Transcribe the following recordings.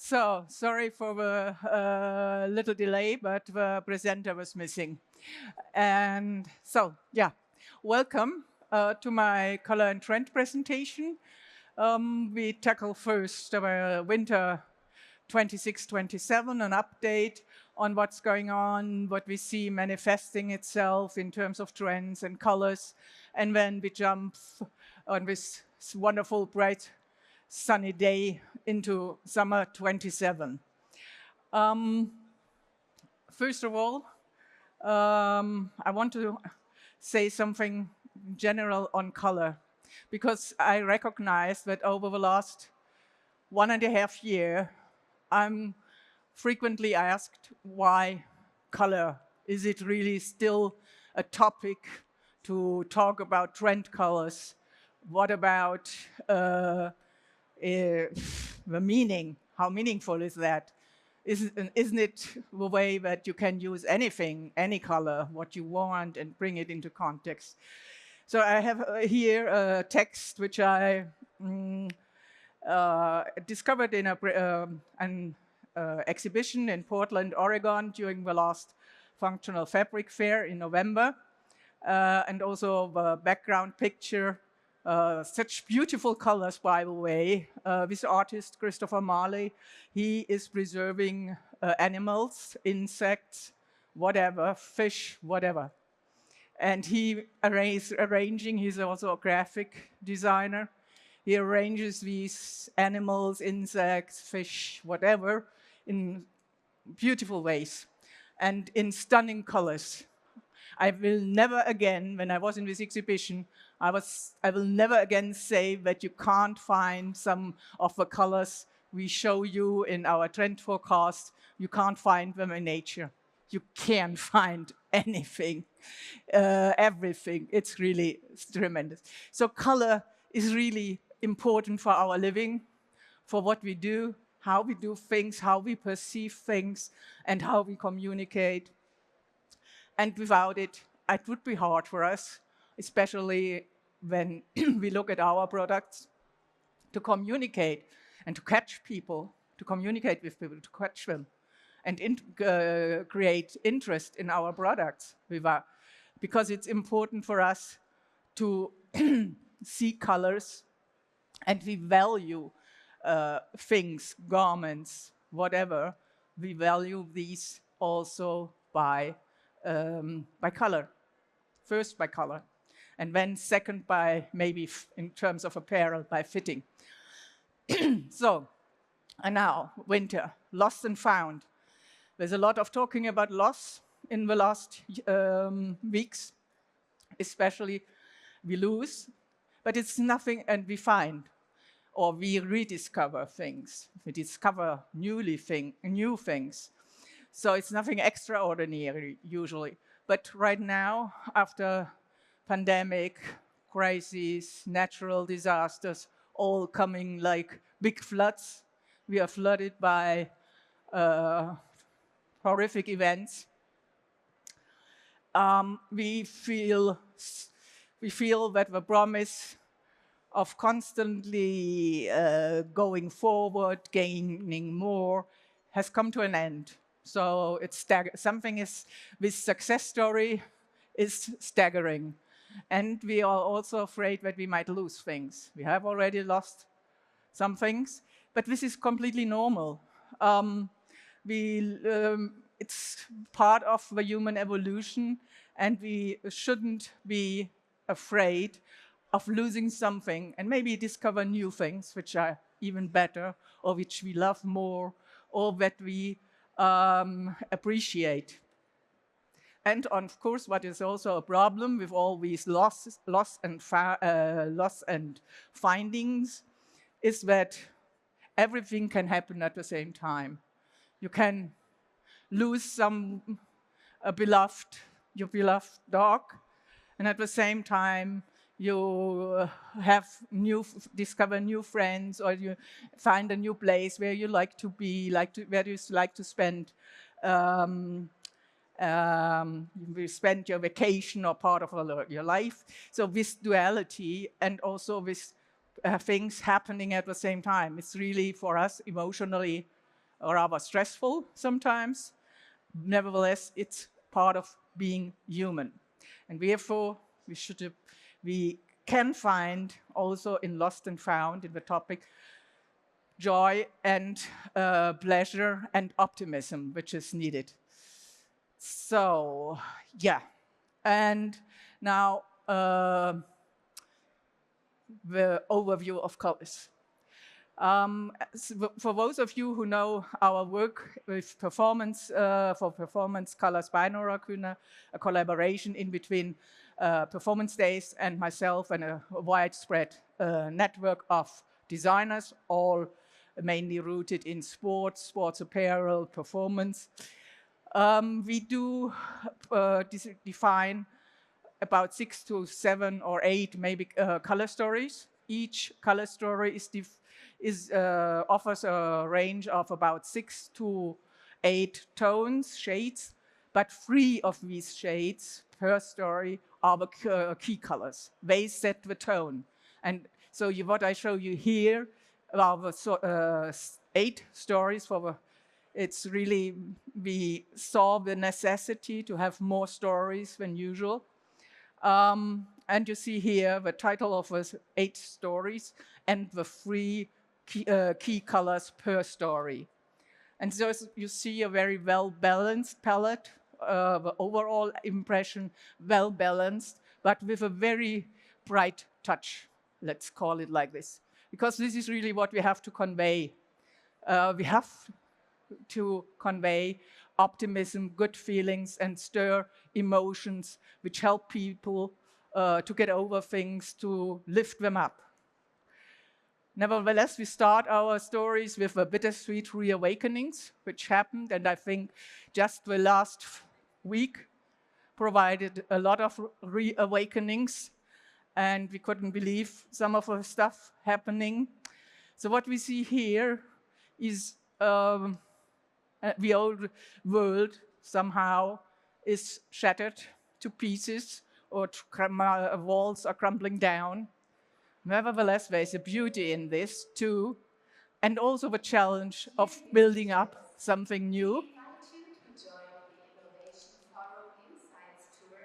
So, sorry for the little delay, but the presenter was missing. And so, yeah, welcome to my color and trend presentation. We tackle first winter 26-27, an update on what's going on, what we see manifesting itself in terms of trends and colors. And then we jump on this wonderful, bright, sunny day into summer 27. First of all, I want to say something general on color, because I recognize that over the last 1.5 years, I'm frequently asked why color. Is it really still a topic to talk about trend colors? What about the meaning? How meaningful is that? Isn't it the way that you can use anything, any color, what you want, and bring it into context? So I have here a text which I discovered in an exhibition in Portland, Oregon during the last Functional Fabric Fair in November. And also the background picture, such beautiful colors, by the way. This artist, Christopher Marley, he is preserving animals, insects, whatever, fish, whatever. And he arranging, he's also a graphic designer. He arranges these animals, insects, fish, whatever, in beautiful ways and in stunning colors. I will never again, when I was in this exhibition, I will never again say that you can't find some of the colors we show you in our trend forecast. You can't find them in nature. You can find anything, everything. It's really tremendous. So color is really important for our living, for what we do, how we do things, how we perceive things, and how we communicate. And without it, it would be hard for us, especially when we look at our products, to communicate and to catch people, to communicate with people, to catch them, and create interest in our products. Because it's important for us to see colors, and we value things, garments, whatever. We value these also by color. First by color, and then second by maybe, in terms of apparel, by fitting. So, and now, winter, lost and found. There's a lot of talking about loss in the last weeks, especially we lose, but it's nothing, and we find, or we rediscover things. We discover new things. So it's nothing extraordinary, usually. But right now, after pandemic, crises, natural disasters, all coming like big floods, we are flooded by horrific events. We feel that the promise of constantly going forward, gaining more, has come to an end. So it's this success story is staggering. And we are also afraid that we might lose things. We have already lost some things, but this is completely normal. It's part of the human evolution, and we shouldn't be afraid of losing something and maybe discover new things which are even better, or which we love more, or that we appreciate. And of course, what is also a problem with all these loss and findings is that everything can happen at the same time. You can lose your beloved dog, and at the same time you discover new friends, or you find a new place where you like to be, where you like to spend your vacation or part of your life. So this duality, and also this things happening at the same time, it's really, for us, emotionally rather stressful sometimes. Nevertheless, it's part of being human. And therefore, we can find also in Lost and Found in the topic joy and pleasure and optimism, which is needed. So, yeah. And now the overview of colors. For those of you who know our work with performance, for Performance Colors by Nora Kuehner, a collaboration in between Performance Days and myself and a widespread network of designers, all mainly rooted in sports apparel, performance. We do define about 6 to 7 or 8 maybe color stories. Each color story offers a range of about 6 to 8 tones, shades, but 3 of these shades per story are the key colors. They set the tone. And so what I show you here are the 8 stories for the. It's really, we saw the necessity to have more stories than usual. And you see here the title of the 8 stories and the 3 key colors per story. And so you see a very well-balanced palette, the overall impression well-balanced, but with a very bright touch, let's call it like this. Because this is really what we have to convey. We have to convey optimism, good feelings, and stir emotions which help people to get over things, to lift them up. Nevertheless, we start our stories with a bittersweet reawakenings, which happened, and I think just the last week provided a lot of reawakenings, and we couldn't believe some of the stuff happening. So what we see here is the old world somehow is shattered to pieces, or walls are crumbling down. Nevertheless, there's a beauty in this too, and also the challenge of building up something new. We invite you to join the Innovation Forum Insights Tour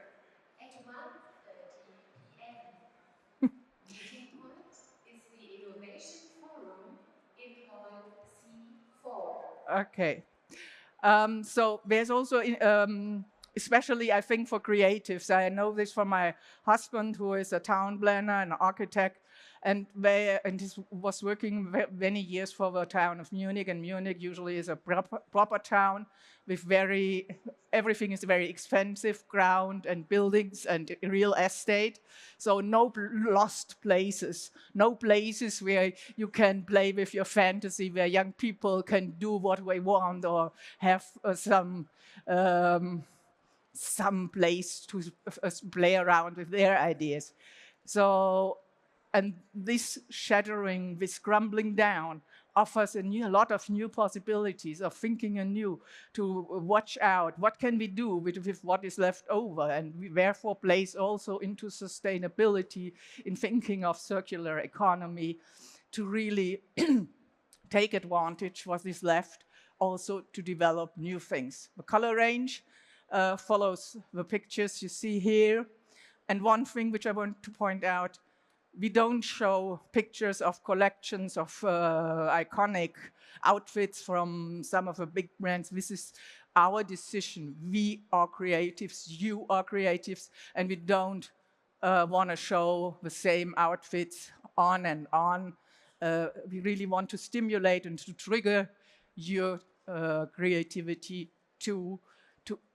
at 1:30 p.m. Meeting point is the Innovation Forum in Hall C4. Okay. So there's also, especially I think for creatives, I know this from my husband, who is a town planner and architect, and he was working many years for the town of Munich, and Munich usually is a proper town with everything is very expensive, ground and buildings and real estate. So no lost places, no places where you can play with your fantasy, where young people can do what they want or have some place to play around with their ideas. So, and this shattering, this crumbling down offers a lot of new possibilities of thinking anew, to watch out, what can we do with what is left over? And we therefore plays also into sustainability in thinking of circular economy, to really take advantage of what is left, also to develop new things. The color range follows the pictures you see here. And one thing which I want to point out, we don't show pictures of collections of iconic outfits from some of the big brands. This is our decision. We are creatives, you are creatives, and we don't want to show the same outfits on and on. We really want to stimulate and to trigger your creativity to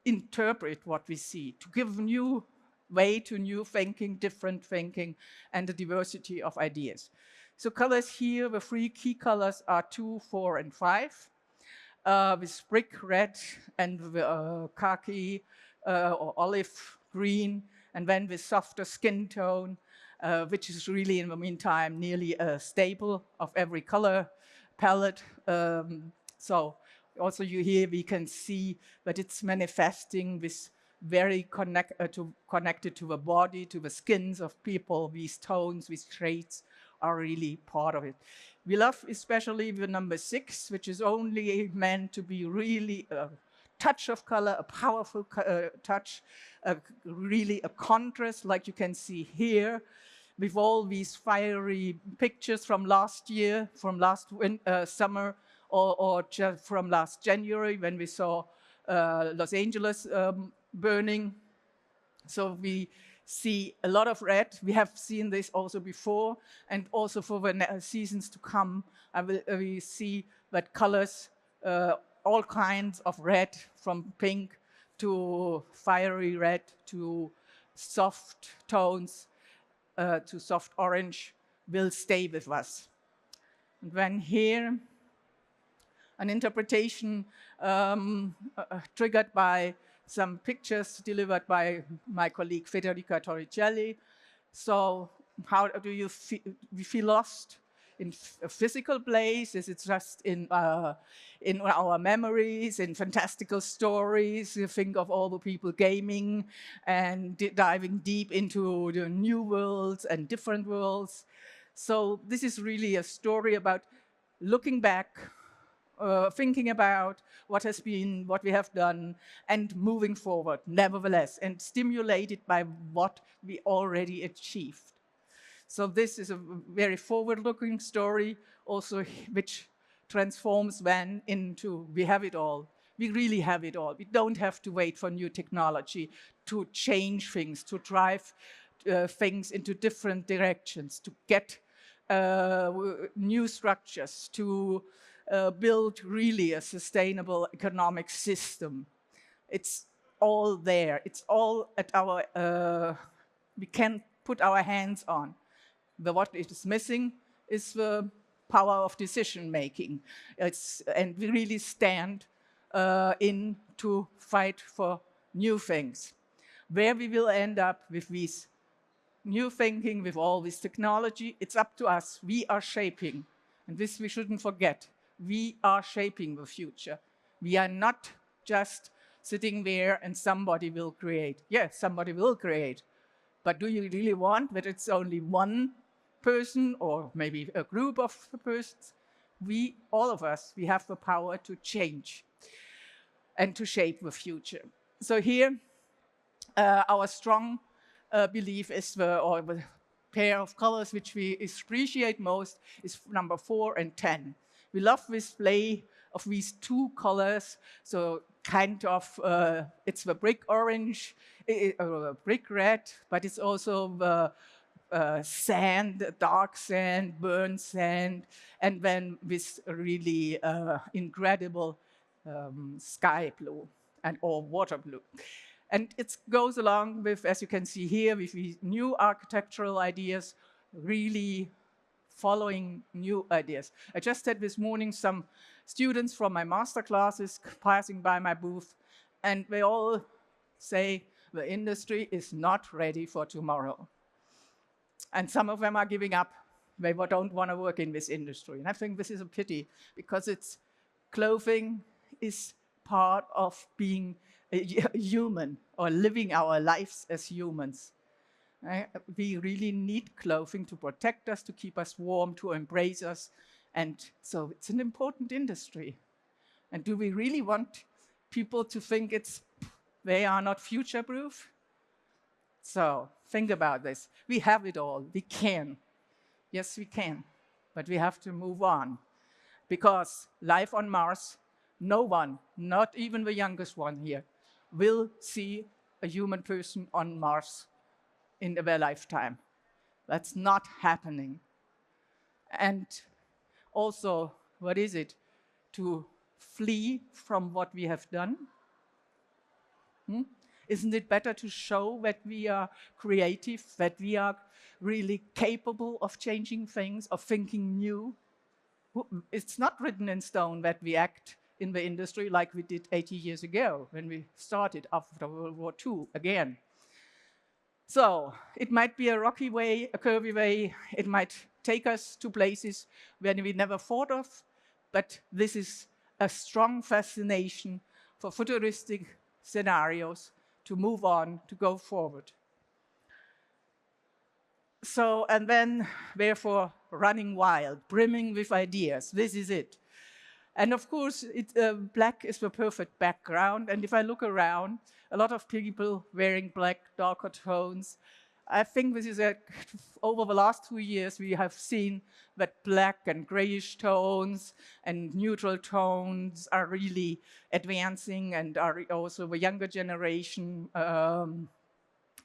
interpret what we see, to give new way to new thinking, different thinking, and the diversity of ideas. So colors here, the 3 key colors are 2, 4, and 5, with brick red and khaki or olive green, and then with softer skin tone, which is really in the meantime nearly a staple of every color palette. So also here we can see that it's manifesting with very connected to the body, to the skins of people. These tones, these shades are really part of it. We love especially the number 6, which is only meant to be really a touch of color, a powerful touch, really a contrast, like you can see here, with all these fiery pictures from last year, from last summer, or just from last January when we saw Los Angeles burning. So we see a lot of red. We have seen this also before, and also for the seasons to come, we see that colors, all kinds of red, from pink to fiery red to soft tones to soft orange, will stay with us. And then here, an interpretation triggered by some pictures delivered by my colleague Federica Torricelli. So how do you feel lost in a physical place? Is it just in our memories, in fantastical stories? You think of all the people gaming and diving deep into the new worlds and different worlds. So this is really a story about looking back, thinking about what has been, what we have done, and moving forward, nevertheless, and stimulated by what we already achieved. So this is a very forward-looking story, also which transforms then into, we have it all. We really have it all. We don't have to wait for new technology to change things, to drive things into different directions, to get new structures, to build really a sustainable economic system. It's all there. It's all at our, we can put our hands on. But what is missing is the power of decision making. And we really stand in to fight for new things. Where we will end up with these new thinking, with all this technology, it's up to us. We are shaping, and this we shouldn't forget. We are shaping the future. We are not just sitting there and somebody will create. Yes, somebody will create. But do you really want that it's only one person or maybe a group of persons? We, all of us, we have the power to change and to shape the future. So here, our strong belief is the pair of colors which we appreciate most is number 4 and 10. We love this play of these two colors, so kind of, it's the brick orange, brick red, but it's also the sand, dark sand, burnt sand, and then this really incredible sky blue or water blue. And it goes along with, as you can see here, with these new architectural ideas, really following new ideas. I just had this morning some students from my master classes passing by my booth, and they all say the industry is not ready for tomorrow. And some of them are giving up. They don't want to work in this industry. And I think this is a pity, because clothing is part of being a human or living our lives as humans. We really need clothing to protect us, to keep us warm, to embrace us. And so it's an important industry. And do we really want people to think they are not future-proof? So think about this. We have it all. We can. Yes, we can. But we have to move on. Because life on Mars, no one, not even the youngest one here, will see a human person on Mars in their lifetime. That's not happening. And also, what is it? To flee from what we have done? Isn't it better to show that we are creative, that we are really capable of changing things, of thinking new? It's not written in stone that we act in the industry like we did 80 years ago when we started after World War II again. So it might be a rocky way, a curvy way. It might take us to places where we never thought of, but this is a strong fascination for futuristic scenarios to move on, to go forward. So, and then, therefore, running wild, brimming with ideas. This is it. And of course, black is the perfect background. And if I look around, a lot of people wearing black, darker tones. I think this is over the last 2 years, we have seen that black and grayish tones and neutral tones are really advancing, and are also the younger generation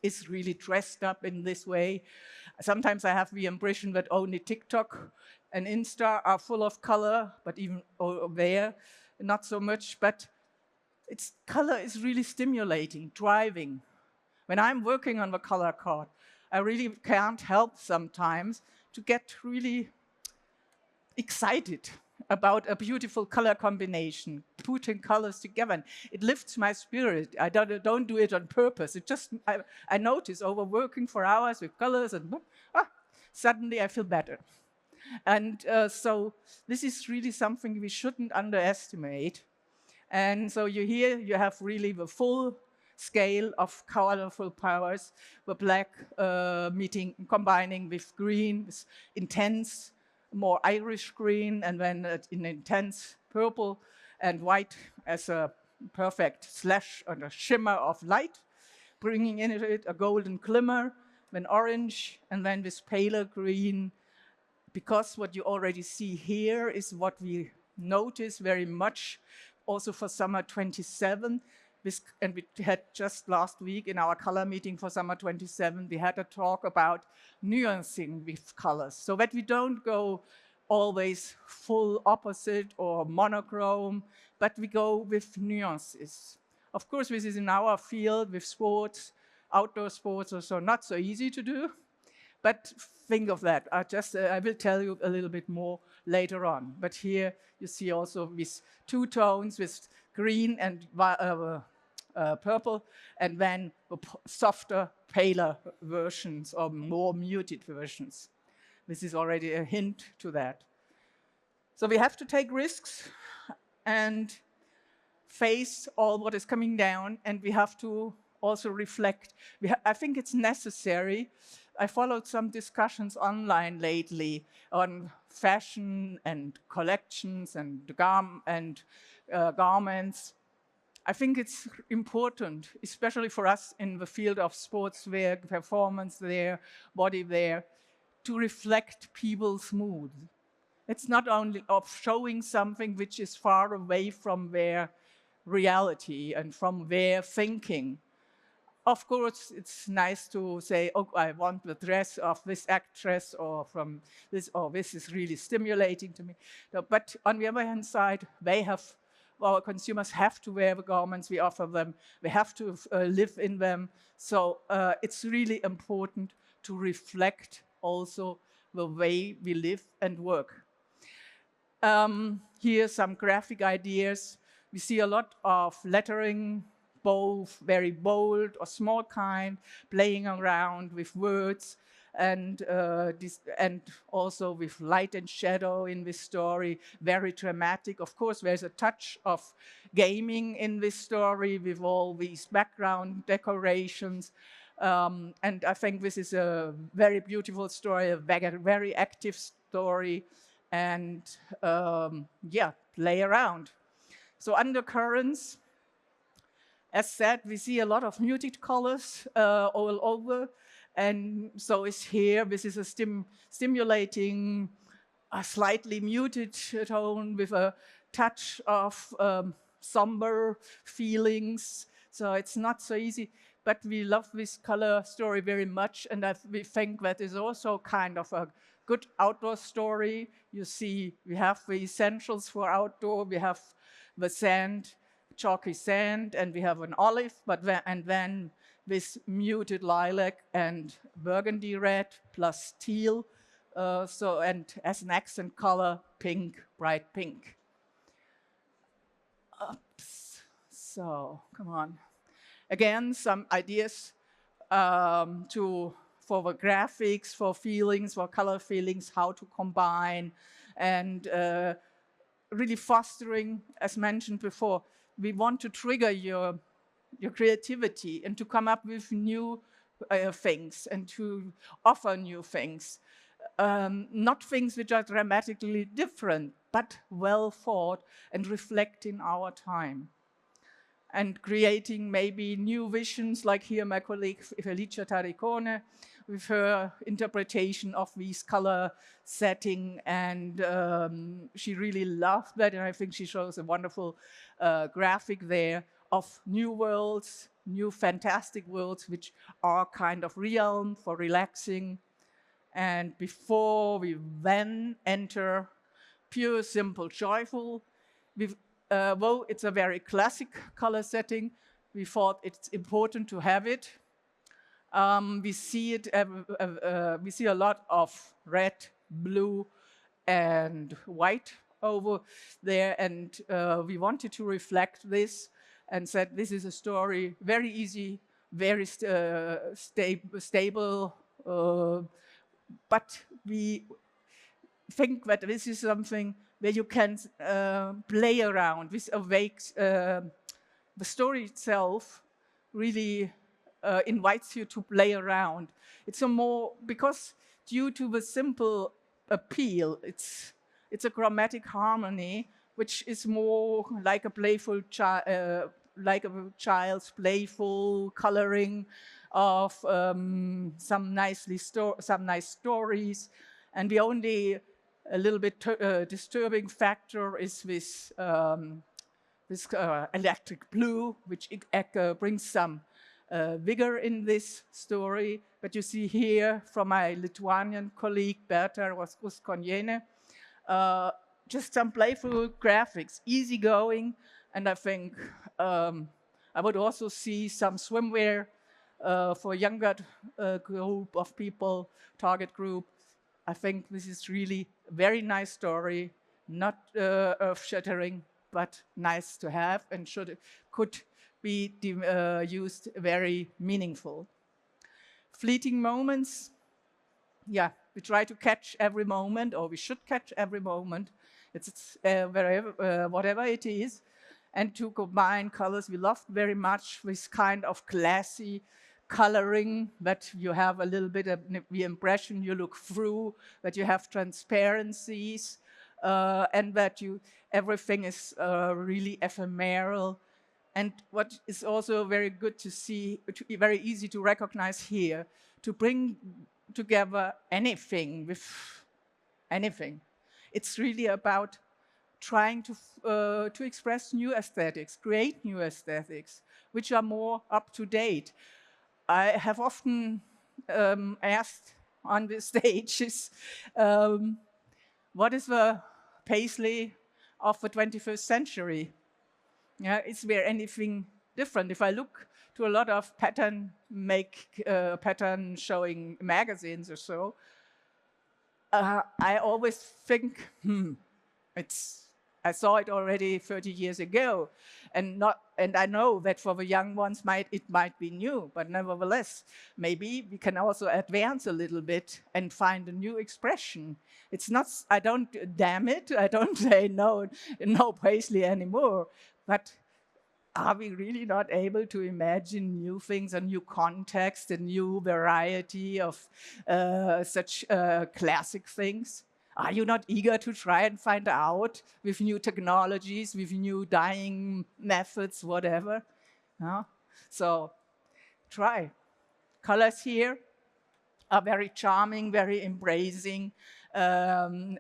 is really dressed up in this way. Sometimes I have the impression that only TikTok and Insta are full of color, but even there, not so much. But color is really stimulating, driving. When I'm working on the color card, I really can't help sometimes to get really excited about a beautiful color combination, putting colors together. It lifts my spirit. I don't do it on purpose. It just, I notice over working for hours with colors, and suddenly I feel better. And so this is really something we shouldn't underestimate. And so you have really the full scale of colorful powers, the black combining with green, with intense, more Irish green, and then in intense purple, and white as a perfect slash and a shimmer of light, bringing in it a golden glimmer, then orange, and then this paler green. Because what you already see here is what we notice very much also for summer 27. And we had just last week in our color meeting for summer 27, we had a talk about nuancing with colors, so that we don't go always full opposite or monochrome, but we go with nuances. Of course, this is in our field with sports, outdoor sports, also not so easy to do. But think of that. I will tell you a little bit more later on. But here you see also these two tones with green and purple, and then the softer, paler versions or more muted versions. This is already a hint to that. So we have to take risks and face all what is coming down, and we have to also reflect. I think it's necessary. I followed some discussions online lately on fashion and collections and garments. I think it's important, especially for us in the field of sportswear, performance wear, body wear, to reflect people's mood. It's not only of showing something which is far away from their reality and from their thinking. Of course, it's nice to say, oh, I want the dress of this actress, or from this, or this is really stimulating to me. But on the other hand side, our consumers have to wear the garments we offer them. They have to live in them. So it's really important to reflect also the way we live and work. Here are some graphic ideas. We see a lot of lettering, both very bold or small kind, playing around with words, and also with light and shadow in this story, very dramatic. Of course, there's a touch of gaming in this story with all these background decorations. And I think this is a very beautiful story, a very active story, and play around. So undercurrents, as said, we see a lot of muted colors all over, and so is here. This is a stimulating, a slightly muted tone with a touch of somber feelings. So it's not so easy, but we love this color story very much, and we think that is also kind of a good outdoor story. You see, we have the essentials for outdoor. We have the sand, chalky sand, and we have an olive, and then this muted lilac and burgundy red plus teal. And as an accent color, pink, bright pink. Oops. So come on. Again, some ideas for the graphics, for feelings, for color feelings, how to combine, and really fostering, as mentioned before, we want to trigger your creativity and to come up with new things and to offer new things. not things which are dramatically different, but well thought and reflecting our time. And creating maybe new visions, like here my colleague Felicia Taricone, with her interpretation of these color setting, and she really loved that, and I think she shows a wonderful graphic there of new worlds, new fantastic worlds, which are kind of realm for relaxing. And before we then enter pure, simple, joyful, though it's a very classic color setting, we thought it's important to have it. We see a lot of red, blue, and white over there, and we wanted to reflect this and said this is a story, very easy, very stable, but we think that this is something where you can play around. This awakes, the story itself really invites you to play around. It's a more, because due to the simple appeal, it's a chromatic harmony, which is more like a playful like a child's playful coloring of some nice stories. And the only a little bit disturbing factor is this electric blue, which brings some vigor in this story. But you see here from my Lithuanian colleague Berta Ruskoniene, just some playful graphics, easygoing, and I think I would also see some swimwear for a younger group of people, target group. I think this is really a very nice story, not earth-shattering, but nice to have, and could be used very meaningful. Fleeting moments, yeah, we try to catch every moment, or we should catch every moment. It's whatever it is, and to combine colors. We loved very much this kind of classy coloring, that you have a little bit of the impression you look through, that you have transparencies, and that everything is really ephemeral. And what is also very good to see, very easy to recognize here, to bring together anything with anything. It's really about trying to express new aesthetics, create new aesthetics, which are more up to date. I have often asked on the stages, what is the paisley of the 21st century? Yeah, is there anything different? If I look to a lot of pattern showing magazines or so, I always think, I saw it already 30 years ago, and I know that for the young ones it might be new, but nevertheless, maybe we can also advance a little bit and find a new expression. It's not, I don't damn it, I don't say no paisley anymore, but are we really not able to imagine new things, a new context, a new variety of such classic things? Are you not eager to try and find out with new technologies, with new dyeing methods, whatever? No? So try. Colors here are very charming, very embracing, and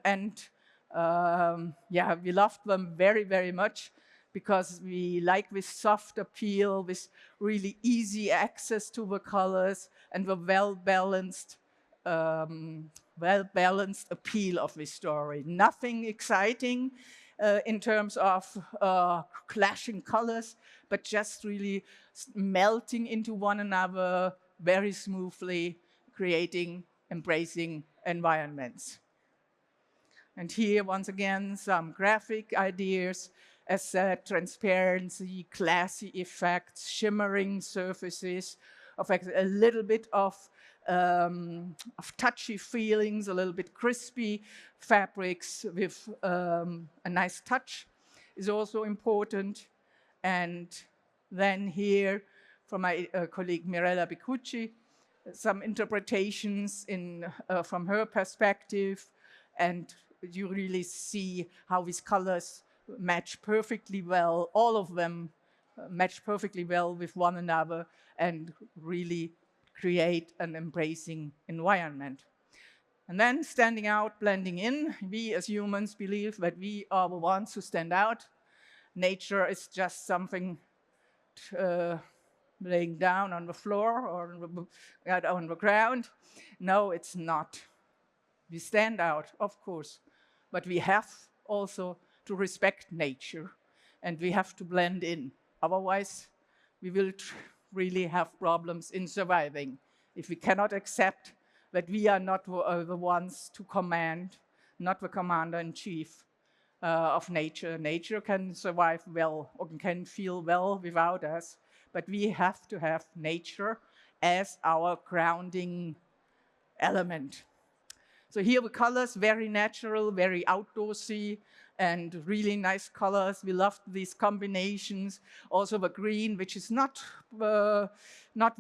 yeah, we loved them very, very much, because we like this soft appeal, this really easy access to the colors, and the well-balanced appeal of this story. Nothing exciting in terms of clashing colors, but just really melting into one another very smoothly, creating embracing environments. And here, once again, some graphic ideas. As said, transparency, classy effects, shimmering surfaces, a little bit of touchy feelings, a little bit crispy fabrics with a nice touch is also important. And then here, from my colleague Mirella Bicucci, some interpretations from her perspective, and you really see how these colors match perfectly well. All of them match perfectly well with one another and really create an embracing environment. And then standing out, blending in. We as humans believe that we are the ones who stand out. Nature is just something laying down on the floor or on the ground. No, it's not. We stand out, of course, but we have also to respect nature, and we have to blend in. Otherwise, we will really have problems in surviving if we cannot accept that we are not the ones to command, not the commander-in-chief of nature. Nature can survive well or can feel well without us, but we have to have nature as our grounding element. So here the colors, very natural, very outdoorsy, and really nice colors. We loved these combinations. Also the green, which is not the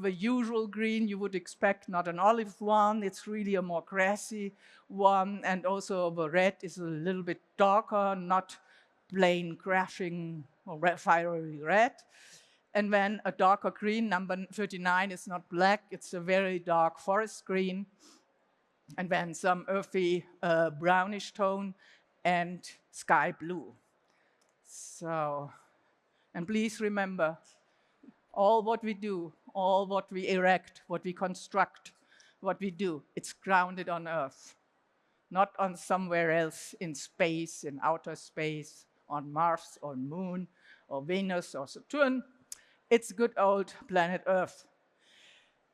usual green you would expect, not an olive one. It's really a more grassy one. And also the red is a little bit darker, not plain crashing or fiery red. And then a darker green, number 39, is not black. It's a very dark forest green. And then some earthy brownish tone and sky blue. So, and please remember, all what we do, all what we erect, what we construct, what we do, it's grounded on Earth, not on somewhere else in space, in outer space, on Mars or Moon or Venus or Saturn. It's good old planet Earth.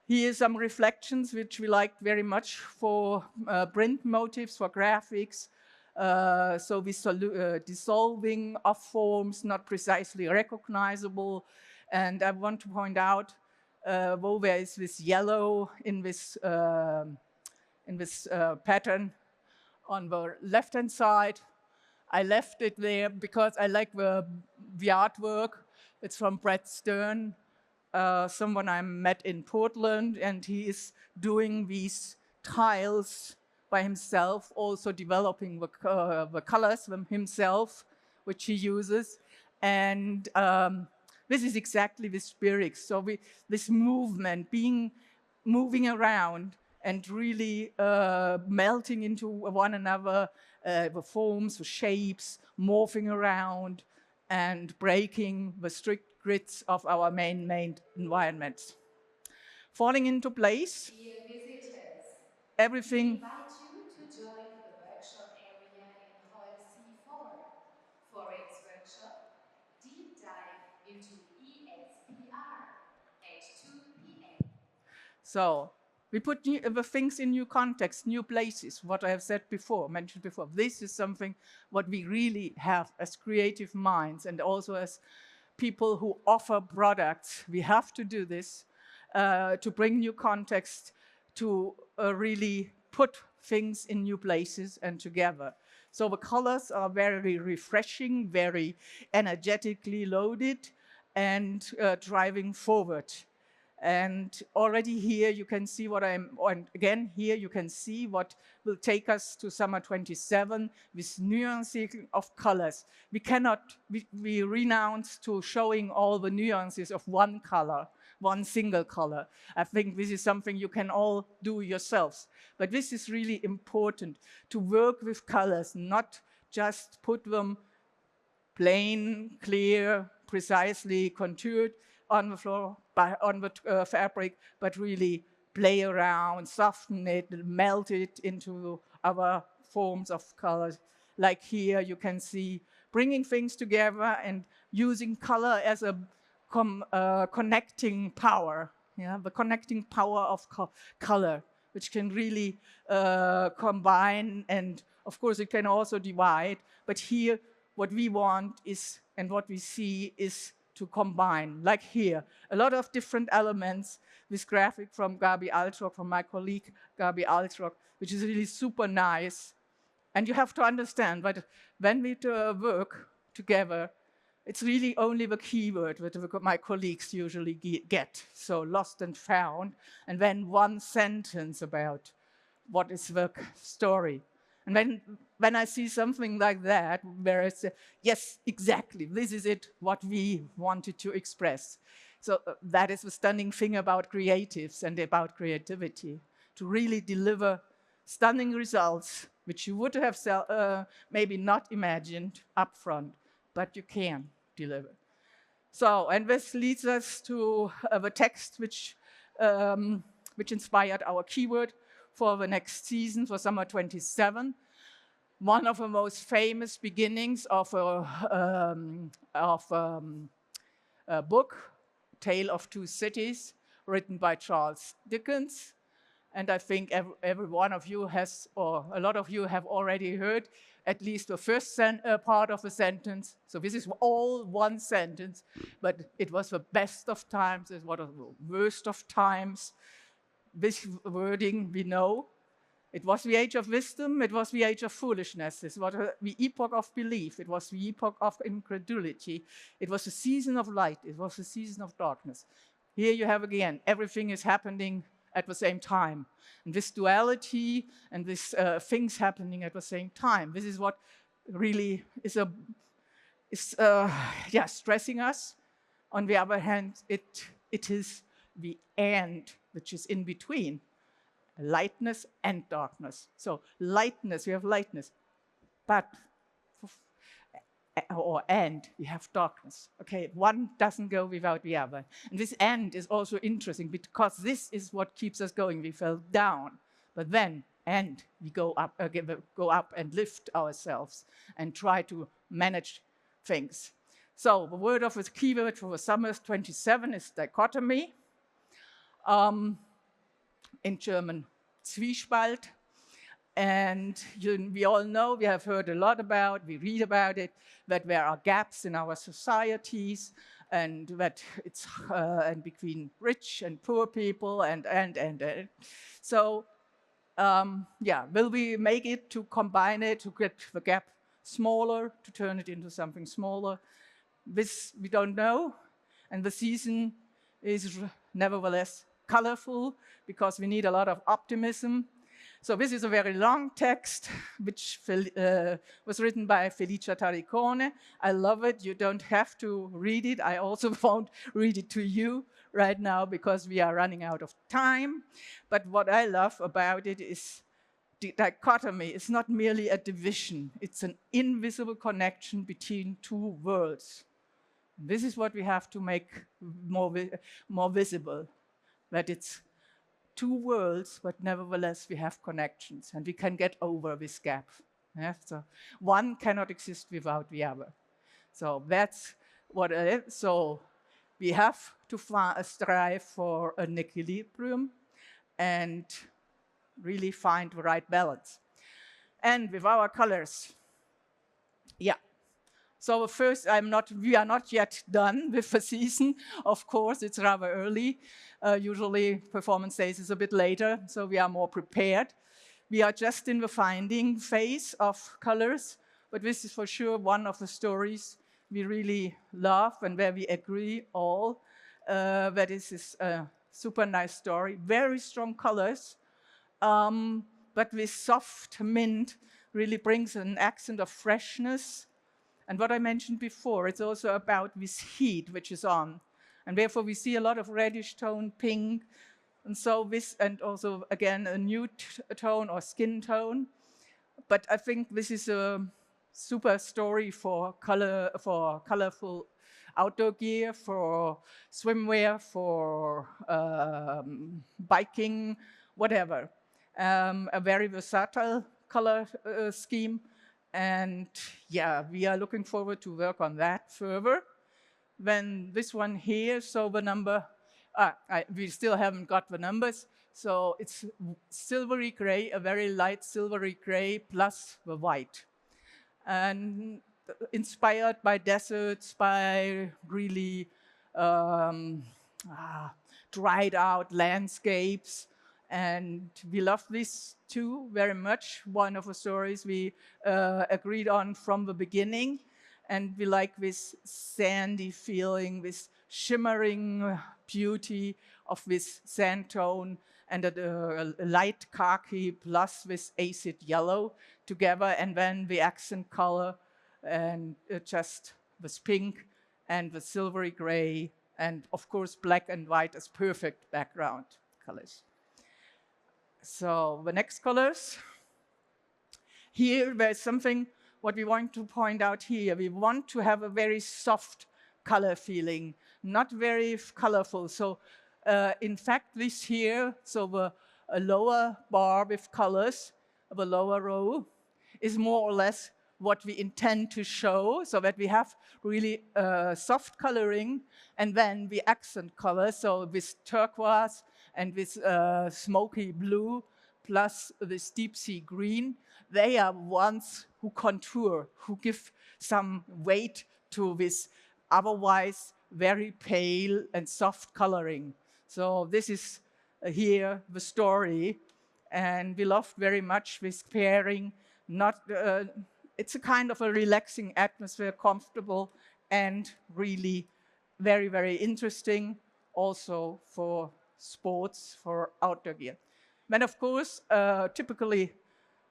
Here are some reflections which we liked very much for print motifs, for graphics. So this dissolving of forms, not precisely recognizable. And I want to point out, though there is this yellow in this pattern on the left-hand side, I left it there because I like the artwork. It's from Brett Stern, someone I met in Portland, and he is doing these tiles by himself, also developing the colors himself, which he uses. And this is exactly the spirit. So this movement, moving around and really melting into one another, the forms, the shapes, morphing around and breaking the strict grids of our man-made environments. Falling into place. Dear visitors, Everything. we invite you to join the workshop area in Hall C4 for its workshop Deep Dive into ESPR at 2 p.m. So we put the things in new context, new places, what I have said before, mentioned before. This is something what we really have as creative minds and also as people who offer products. We have to do this to bring new context, to really put things in new places and together. So the colors are very refreshing, very energetically loaded and driving forward. And already here you can see and again here you can see what will take us to summer 27 with nuancing of colors. We renounce to showing all the nuances of one color, one single color. I think this is something you can all do yourselves. But this is really important, to work with colors, not just put them plain, clear, precisely contoured on the floor, on the fabric, but really play around, soften it, melt it into other forms of colors. Like here, you can see bringing things together and using color as a connecting power, the connecting power of color, which can really combine, and of course it can also divide, but here what we want is, and what we see is to combine, like here, a lot of different elements. This graphic from Gabi Altrock, from my colleague Gabi Altrock, which is really super nice. And you have to understand that when we work together, It's really only the keyword that my colleagues usually get. So lost and found, and then one sentence about what is the story. And when I see something like that, where it's, yes, exactly, this is it, what we wanted to express. So that is the stunning thing about creatives and about creativity, to really deliver stunning results, which you would have maybe not imagined upfront, but you can deliver. So, and this leads us to the text which inspired our keyword for the next season, for summer 27. One of the most famous beginnings of a book, Tale of Two Cities, written by Charles Dickens. And I think every one of you has, or a lot of you have already heard at least the first part of the sentence. So this is all one sentence, but it was the best of times, it was the worst of times. This wording we know. It was the age of wisdom, it was the age of foolishness, it was the epoch of belief, it was the epoch of incredulity, it was the season of light, it was the season of darkness. Here you have again, everything is happening at the same time. And this duality and this things happening at the same time, this is what really is stressing us. On the other hand, it is the and, which is in between. Lightness and darkness. So lightness, we have lightness, but and we have darkness. Okay, one doesn't go without the other. And this and is also interesting because this is what keeps us going. We fell down, but then and we go up and lift ourselves and try to manage things. So the word of the keyword for the summer 27 is dichotomy. In German, Zwiespalt. And we all know, we have heard a lot about, we read about it, that there are gaps in our societies, and that it's and between rich and poor people, and. So, will we make it to combine it, to get the gap smaller, to turn it into something smaller? This we don't know, and the season is nevertheless colorful because we need a lot of optimism. So this is a very long text which was written by Felicia Taricone. I love it. You don't have to read it. I also won't read it to you right now because we are running out of time. But what I love about it is the dichotomy. It's not merely a division. It's an invisible connection between two worlds. This is what we have to make more visible, that it's two worlds, but nevertheless we have connections and we can get over this gap. Yeah? So one cannot exist without the other. So that's what it is. So we have to strive for an equilibrium and really find the right balance. And with our colors, so first, we are not yet done with the season. Of course, it's rather early. Usually, performance days is a bit later, so we are more prepared. We are just in the finding phase of colors, but this is for sure one of the stories we really love and where we agree all that this is a super nice story. Very strong colors, but with soft mint really brings an accent of freshness. And what I mentioned before, it's also about this heat which is on. And therefore we see a lot of reddish tone, pink, and so this, and also again a nude tone or skin tone. But I think this is a super story for colorful outdoor gear, for swimwear, for biking, whatever. A very versatile color scheme. And we are looking forward to work on that further. Then this one here, so the number, we still haven't got the numbers. So it's silvery gray, a very light silvery gray plus the white. And inspired by deserts, by really dried out landscapes. And we love this too very much. One of the stories we agreed on from the beginning. and we like this sandy feeling, this shimmering beauty of this sand tone and a light khaki plus this acid yellow together, and then the accent color and just with pink and the silvery gray, and of course black and white as perfect background colors. So the next colors. Here there's something what we want to point out here. We want to have a very soft color feeling, not very colorful. So in fact this here, so the lower bar with colors, the lower row, is more or less what we intend to show, so that we have really soft coloring, and then the accent color, so this turquoise and this smoky blue, plus this deep sea green, they are ones who contour, who give some weight to this otherwise very pale and soft coloring. So this is here the story, and we loved very much this pairing. It's a kind of a relaxing atmosphere, comfortable, and really very, very interesting also for sports, for outdoor gear. Then, of course, typically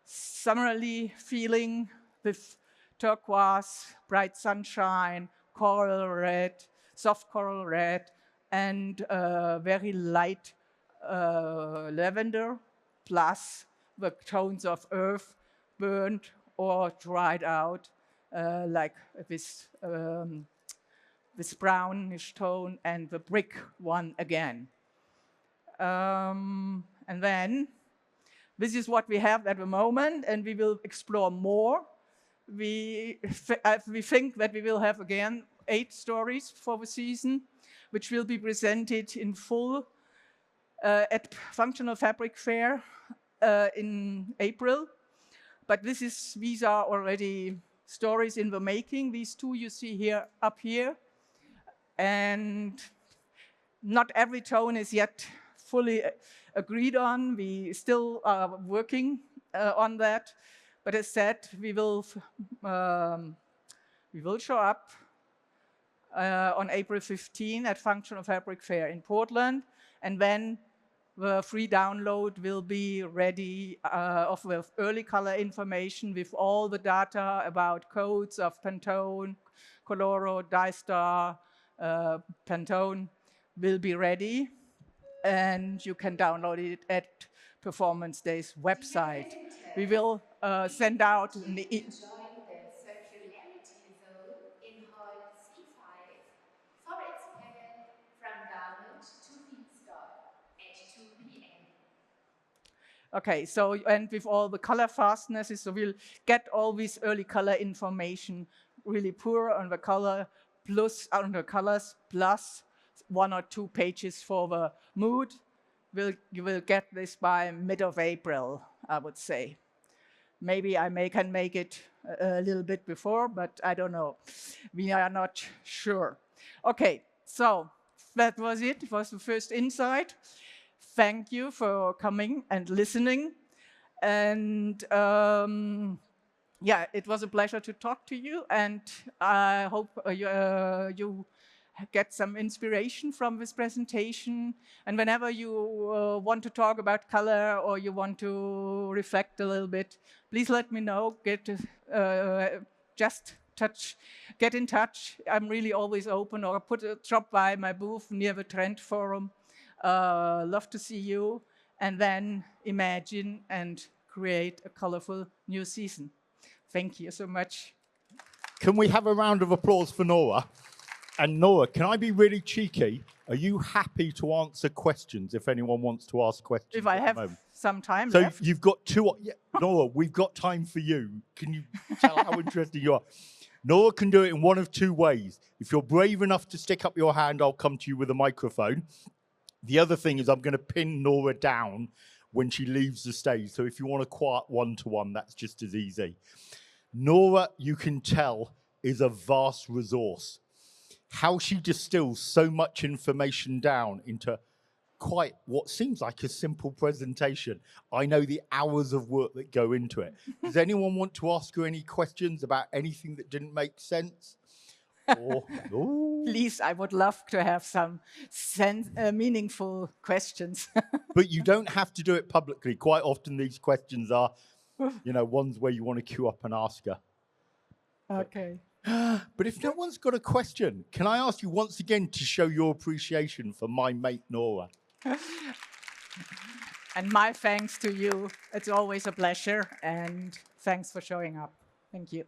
summerly feeling with turquoise, bright sunshine, coral red, soft coral red, and very light lavender, plus the tones of earth, burnt or dried out, like this brownish tone and the brick one again. And then this is what we have at the moment, and we will explore more. We think that we will have again 8 stories for the season, which will be presented in full at Functional Fabric Fair in April. But these are already stories in the making. These 2 you see here, up here. And not every tone is yet fully agreed on. We still are working on that. But as said, we will show up on April 15 at Functional Fabric Fair in Portland. And then the free download will be ready of the early color information with all the data about codes of Pantone, Coloro, Dystar, Pantone will be ready. And you can download it at Performance Day's website. We will send out join the circularity zone in Hall C5 for its pivot from garment to feedstock at 2 p.m. Okay, so, and with all the color fastnesses, so we'll get all this early color information really poor on the color, plus on the colors, plus 1 or 2 pages for the mood. You will get this by mid of April, I would say. Maybe I can make it a little bit before, but I don't know. We are not sure. Okay, so that was it. It was the first insight. Thank you for coming and listening. And yeah, it was a pleasure to talk to you. And I hope you get some inspiration from this presentation. And whenever you want to talk about color or you want to reflect a little bit, please let me know. Get in touch. I'm really always open, or drop by my booth near the Trend Forum. Love to see you, and then imagine and create a colorful new season. Thank you so much. Can we have a round of applause for Nora? And Nora, can I be really cheeky? Are you happy to answer questions if anyone wants to ask questions? If I have some time so left. You've got 2, yeah, Nora, we've got time for you. Can you tell how interested you are? Nora can do it in one of 2 ways. If you're brave enough to stick up your hand, I'll come to you with a microphone. The other thing is I'm going to pin Nora down when she leaves the stage. So if you want a quiet one-to-one, that's just as easy. Nora, you can tell, is a vast resource. How she distills so much information down into quite what seems like a simple presentation. I know the hours of work that go into it. Does anyone want to ask her any questions about anything that didn't make sense? Or, Please, I would love to have some meaningful questions. but you don't have to do it publicly. Quite often these questions are, ones where you want to queue up and ask her. Okay. But if no one's got a question, can I ask you once again to show your appreciation for my mate, Nora? And my thanks to you. It's always a pleasure, and thanks for showing up. Thank you.